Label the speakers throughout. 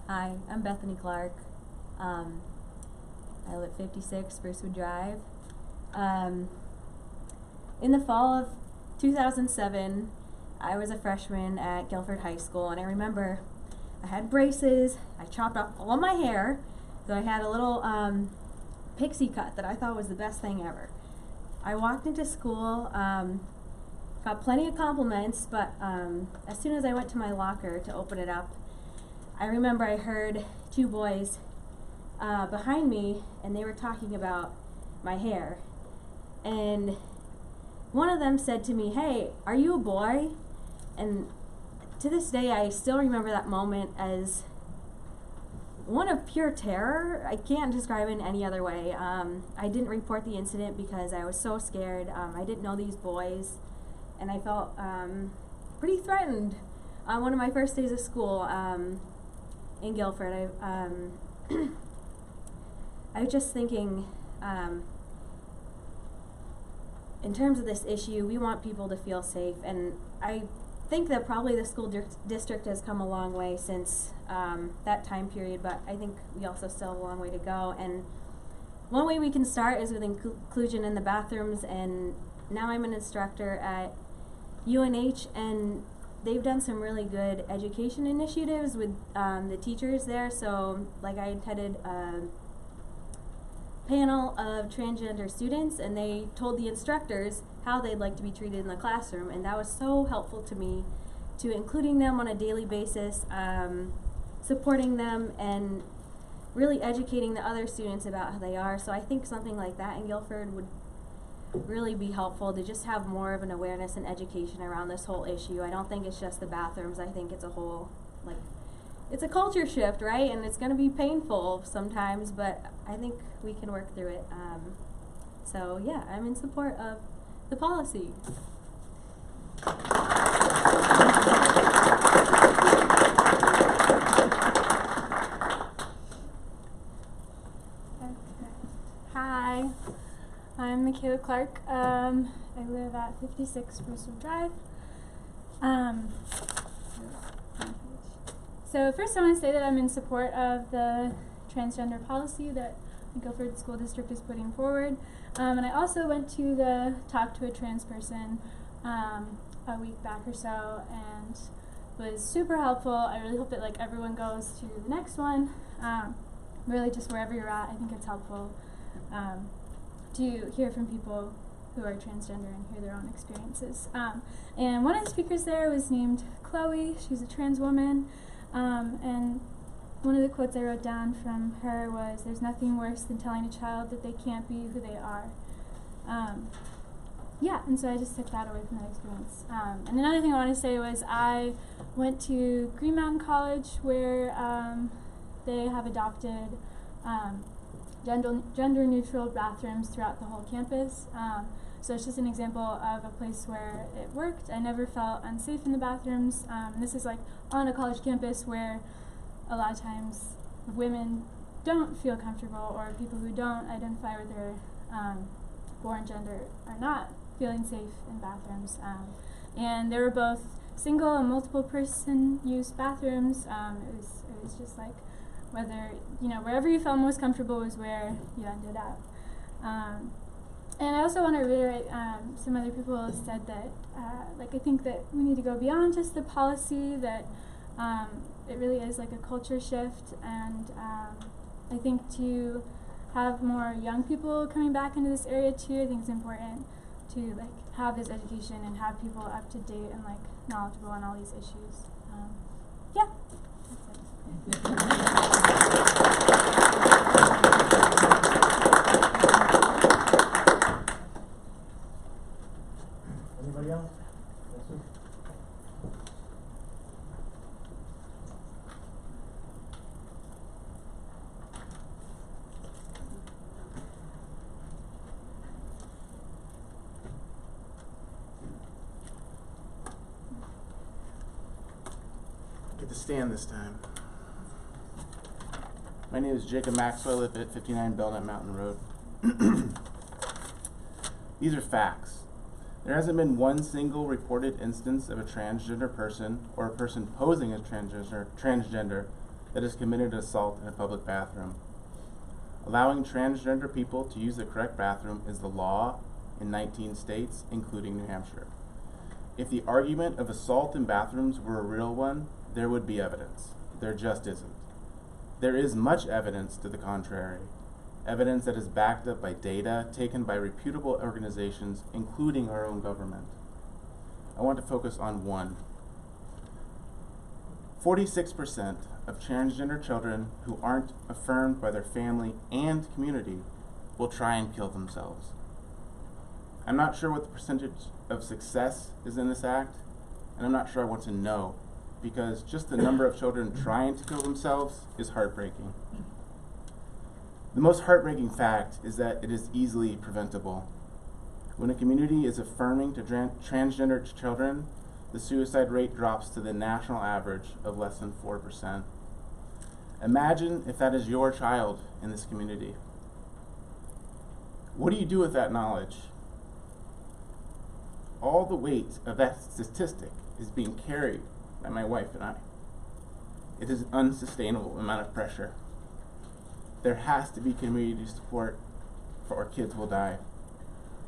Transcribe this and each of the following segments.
Speaker 1: Hi, I'm Bethany Clark. I live at 56 Sprucewood Drive. In the fall of 2007, I was a freshman at Gilford High School, and I remember I had braces. I chopped off all my hair, so I had a little pixie cut that I thought was the best thing ever. I walked into school, got plenty of compliments, but as soon as I went to my locker to open it up, I remember I heard two boys behind me, and they were talking about my hair. And one of them said to me, "Hey, are you a boy?" And to this day, I still remember that moment as one of pure terror. I can't describe it in any other way. I didn't report the incident because I was so scared. I didn't know these boys, and I felt pretty threatened on one of my first days of school in Gilford. I was just thinking, in terms of this issue, we want people to feel safe, and I think that probably the school district has come a long way since that time period, but I think we also still have a long way to go. And one way we can start is with inclusion in the bathrooms, and now I'm an instructor at UNH, and they've done some really good education initiatives with the teachers there. So like I attended a panel of transgender students, and they told the instructors how they'd like to be treated in the classroom, and that was so helpful to me, to including them on a daily basis, supporting them, and really educating the other students about how they are. So I think something like that in Gilford would really be helpful, to just have more of an awareness and education around this whole issue. I don't think it's just the bathrooms. I think it's a whole, like, it's a culture shift, right? And it's going to be painful sometimes, but I think we can work through it. So yeah, I'm in support of the policy.
Speaker 2: Hi, I'm Michaela Clark. I live at 56 Sprucewood Drive. So first I want to say that I'm in support of the transgender policy that the Gilford School District is putting forward. And I also went to the Talk to a Trans Person a week back or so, and was super helpful. I really hope that like everyone goes to the next one. Really just wherever you're at, I think it's helpful to hear from people who are transgender and hear their own experiences. And one of the speakers there was named Chloe. She's a trans woman. And one of the quotes I wrote down from her was, "There's nothing worse than telling a child that they can't be who they are." Yeah, and so I just took that away from that experience. And another thing I want to say was I went to Green Mountain College, where they have adopted gender-neutral bathrooms throughout the whole campus. So it's just an example of a place where it worked. I never felt unsafe in the bathrooms. This is like on a college campus where a lot of times women don't feel comfortable, or people who don't identify with their born gender are not feeling safe in bathrooms. And there were both single and multiple person use bathrooms. It was just like whether, wherever you felt most comfortable was where you ended up. And I also want to reiterate, some other people said that, I think that we need to go beyond just the policy, that it really is like a culture shift, and I think to have more young people coming back into this area too, I think it's important to have this education and have people up to date and knowledgeable on all these issues. Yeah, that's it.
Speaker 3: Anybody else? Yes, sir.
Speaker 4: Get to stand this time. My name is Jacob Maxwell. I live at 59 Belknap Mountain Road. These are facts. There hasn't been one single reported instance of a transgender person or a person posing as transgender that has committed assault in a public bathroom. Allowing transgender people to use the correct bathroom is the law in 19 states, including New Hampshire. If the argument of assault in bathrooms were a real one, there would be evidence. There just isn't. There is much evidence to the contrary. Evidence that is backed up by data taken by reputable organizations, including our own government. I want to focus on one. 46% of transgender children who aren't affirmed by their family and community will try and kill themselves. I'm not sure what the percentage of success is in this act, and I'm not sure I want to know, because just the number of children trying to kill themselves is heartbreaking. The most heartbreaking fact is that it is easily preventable. When a community is affirming to transgender children, the suicide rate drops to the national average of less than 4%. Imagine if that is your child in this community. What do you do with that knowledge? All the weight of that statistic is being carried by my wife and I. It is an unsustainable amount of pressure. There has to be community support for our kids will die.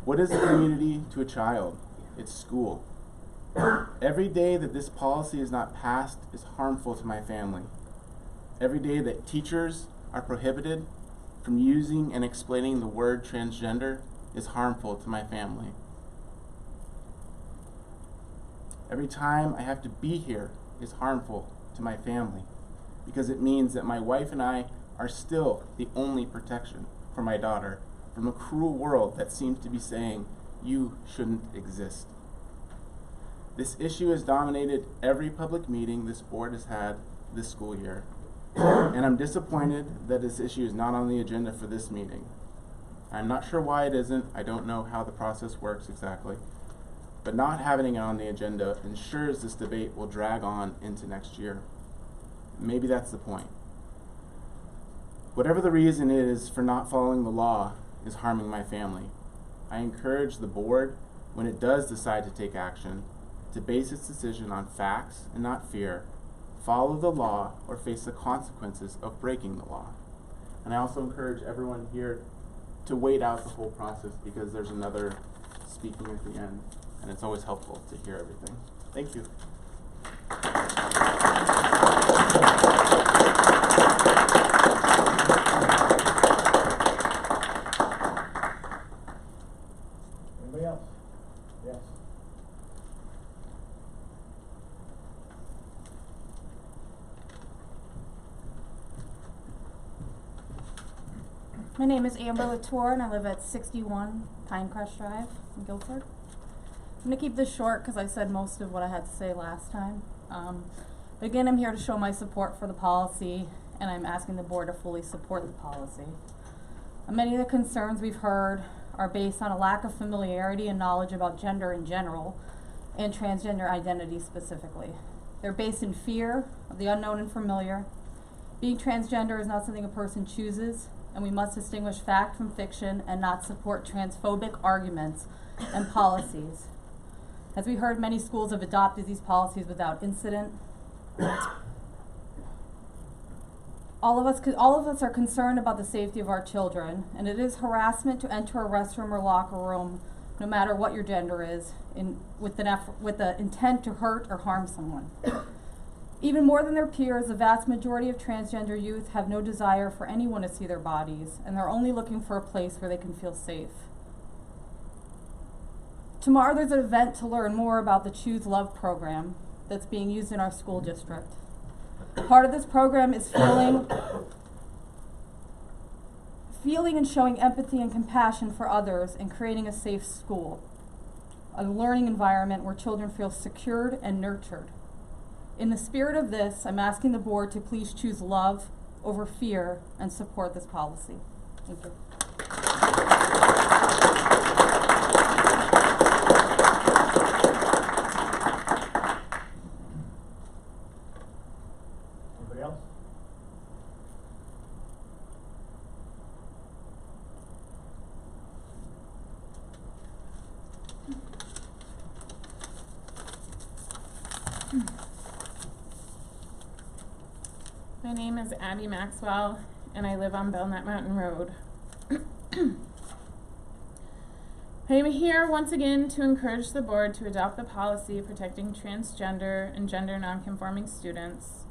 Speaker 4: What is a community to a child? It's school. Every day that this policy is not passed is harmful to my family. Every day that teachers are prohibited from using and explaining the word transgender is harmful to my family. Every time I have to be here is harmful to my family, because it means that my wife and I are still the only protection for my daughter from a cruel world that seems to be saying, you shouldn't exist. This issue has dominated every public meeting this board has had this school year, and I'm disappointed that this issue is not on the agenda for this meeting. I'm not sure why it isn't. I don't know how the process works exactly, but not having it on the agenda ensures this debate will drag on into next year. Maybe that's the point. Whatever the reason is for not following the law is harming my family. I encourage the board, when it does decide to take action, to base its decision on facts and not fear, follow the law, or face the consequences of breaking the law. And I also encourage everyone here to wait out the whole process, because there's another speaking at the end, and it's always helpful to hear everything. Thank you.
Speaker 3: Anybody else? Yes.
Speaker 5: My name is Amber Latour, and I live at 61 Pinecrest Drive in Gilford. I'm going to keep this short because I said most of what I had to say last time. But again, I'm here to show my support for the policy, and I'm asking the board to fully support the policy. Many of the concerns we've heard are based on a lack of familiarity and knowledge about gender in general, and transgender identity specifically. They're based in fear of the unknown and familiar. Being transgender is not something a person chooses, and we must distinguish fact from fiction and not support transphobic arguments and policies. As we heard, many schools have adopted these policies without incident. All of us are concerned about the safety of our children, and it is harassment to enter a restroom or locker room, no matter what your gender is, with the intent to hurt or harm someone. Even more than their peers, the vast majority of transgender youth have no desire for anyone to see their bodies, and they're only looking for a place where they can feel safe. Tomorrow there's an event to learn more about the Choose Love program that's being used in our school district. Part of this program is feeling and showing empathy and compassion for others and creating a safe school, a learning environment where children feel secured and nurtured. In the spirit of this, I'm asking the board to please choose love over fear and support this policy. Thank you.
Speaker 3: Anybody else?
Speaker 6: My name is Abbie Maxwell, and I live on Belknap Mountain Road. I am here once again to encourage the board to adopt the policy protecting transgender and gender nonconforming students,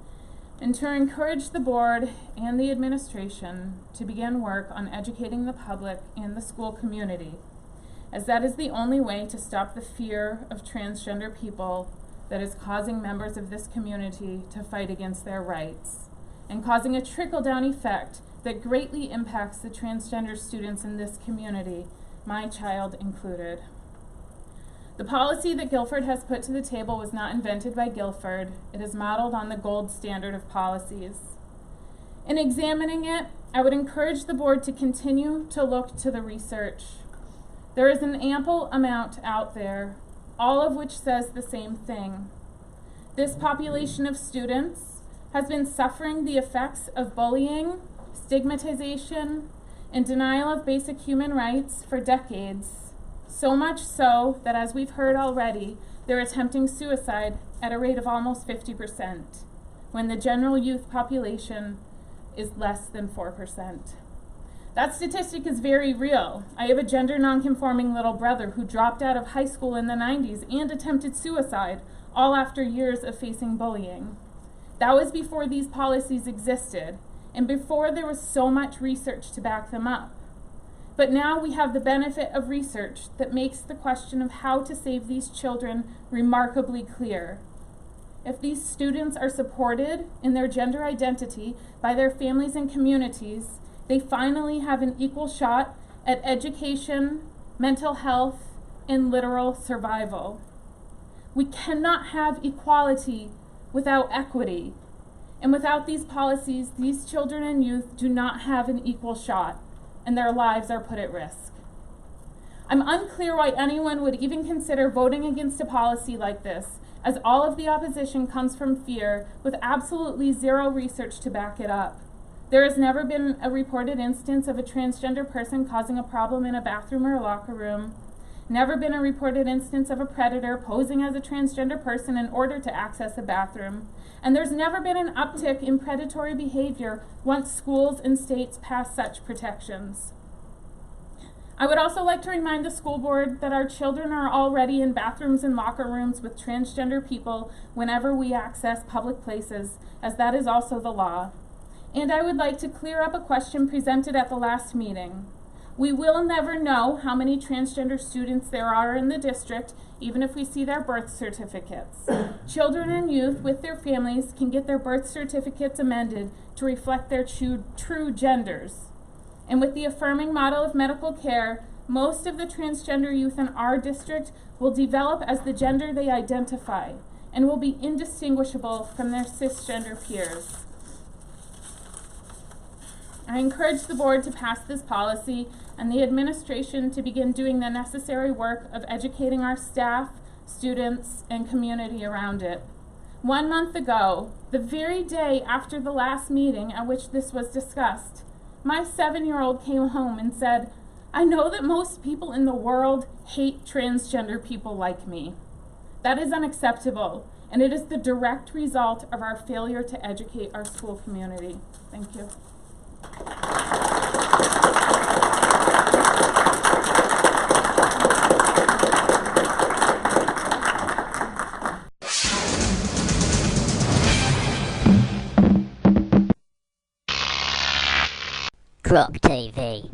Speaker 6: and to encourage the board and the administration to begin work on educating the public and the school community, as that is the only way to stop the fear of transgender people that is causing members of this community to fight against their rights, and causing a trickle-down effect that greatly impacts the transgender students in this community, my child included. The policy that Gilford has put to the table was not invented by Gilford. It is modeled on the gold standard of policies. In examining it, I would encourage the board to continue to look to the research. There is an ample amount out there, all of which says the same thing. This population of students has been suffering the effects of bullying, stigmatization, and denial of basic human rights for decades, so much so that, as we've heard already, they're attempting suicide at a rate of almost 50%, when the general youth population is less than 4%. That statistic is very real. I have a gender nonconforming little brother who dropped out of high school in the 90s and attempted suicide, all after years of facing bullying. That was before these policies existed, and before there was so much research to back them up. But now we have the benefit of research that makes the question of how to save these children remarkably clear. If these students are supported in their gender identity by their families and communities, they finally have an equal shot at education, mental health, and literal survival. We cannot have equality without equity. And without these policies, these children and youth do not have an equal shot, and their lives are put at risk. I'm unclear why anyone would even consider voting against a policy like this, as all of the opposition comes from fear with absolutely zero research to back it up. There has never been a reported instance of a transgender person causing a problem in a bathroom or a locker room. Never been a reported instance of a predator posing as a transgender person in order to access a bathroom. And there's never been an uptick in predatory behavior once schools and states pass such protections. I would also like to remind the school board that our children are already in bathrooms and locker rooms with transgender people whenever we access public places, as that is also the law. And I would like to clear up a question presented at the last meeting. We will never know how many transgender students there are in the district, even if we see their birth certificates. Children and youth with their families can get their birth certificates amended to reflect their true genders. And with the affirming model of medical care, most of the transgender youth in our district will develop as the gender they identify and will be indistinguishable from their cisgender peers. I encourage the board to pass this policy and the administration to begin doing the necessary work of educating our staff, students, and community around it. 1 month ago, the very day after the last meeting at which this was discussed, my 7-year-old came home and said, "I know that most people in the world hate transgender people like me. That is unacceptable, and it is the direct result of our failure to educate our school community." Thank you.
Speaker 7: Croc TV.